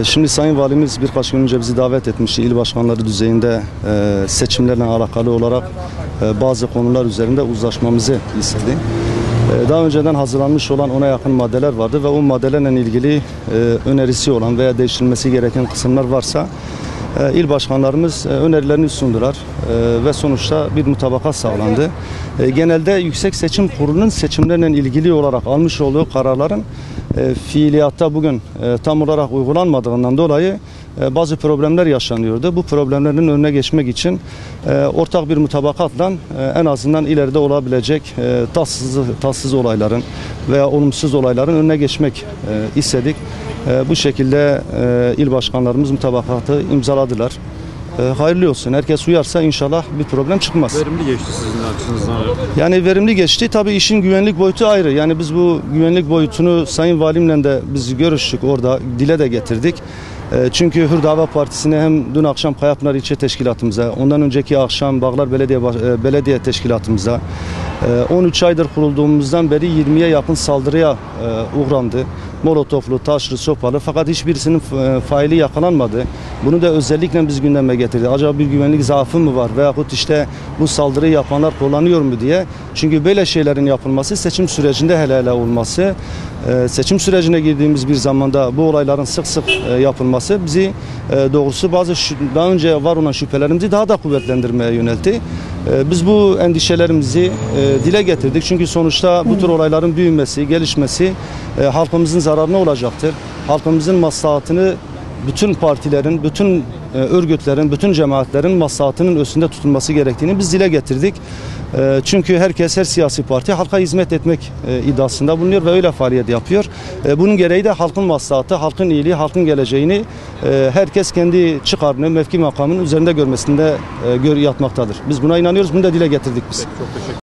Şimdi Sayın Valimiz birkaç gün önce bizi davet etmişti. İl başkanları düzeyinde seçimlerle alakalı olarak bazı konular üzerinde uzlaşmamızı istedi. Daha önceden hazırlanmış olan ona yakın maddeler vardı ve o maddelerle ilgili önerisi olan veya değiştirilmesi gereken kısımlar varsa il başkanlarımız önerilerini sundular ve sonuçta bir mutabakat sağlandı. Genelde Yüksek Seçim Kurulu'nun seçimlerle ilgili olarak almış olduğu kararların fiiliyatta bugün tam olarak uygulanmadığından dolayı bazı problemler yaşanıyordu. Bu problemlerin önüne geçmek için ortak bir mutabakatla en azından ileride olabilecek tatsız olayların veya olumsuz olayların önüne geçmek istedik. Bu şekilde il başkanlarımız mutabakatı imzaladılar. Hayırlı olsun. Herkes uyarsa inşallah bir problem çıkmaz. Verimli geçti sizin açınızdan. Yani verimli geçti. Tabii işin güvenlik boyutu ayrı. Yani biz bu güvenlik boyutunu Sayın Valimle de biz görüştük orada. Dile de getirdik. Çünkü Hür Dava Partisi'ne hem dün akşam Kayapınar İlçe Teşkilatımıza, ondan önceki akşam Bağlar Belediye Teşkilatımıza 13 aydır kurulduğumuzdan beri 20'ye yakın saldırıya uğrandı. Molotoflu, taşlı, sopalı, fakat hiçbirisinin faili yakalanmadı. Bunu da özellikle biz gündeme getirdik. Acaba bir güvenlik zaafı mı var veyahut işte bu saldırıyı yapanlar kullanıyor mu diye. Çünkü böyle şeylerin yapılması, seçim sürecinde hele olması, seçim sürecine girdiğimiz bir zamanda bu olayların sık sık yapılması bizi doğrusu bazı daha önce var olan şüphelerimizi daha da kuvvetlendirmeye yöneltti. Biz bu endişelerimizi dile getirdik. Çünkü sonuçta bu tür olayların büyümesi, gelişmesi halkımızın zararına olacaktır. Halkımızın maslahatını bütün partilerin, bütün örgütlerin, bütün cemaatlerin maslahatının üstünde tutulması gerektiğini biz dile getirdik. Çünkü herkes, her siyasi parti halka hizmet etmek iddiasında bulunuyor ve öyle faaliyet yapıyor. Bunun gereği de halkın maslahatı, halkın iyiliği, halkın geleceğini herkes kendi çıkarını, mevki makamının üzerinde görmesinde yatmaktadır. Biz buna inanıyoruz, bunu da dile getirdik biz. Çok teşekkür ederim.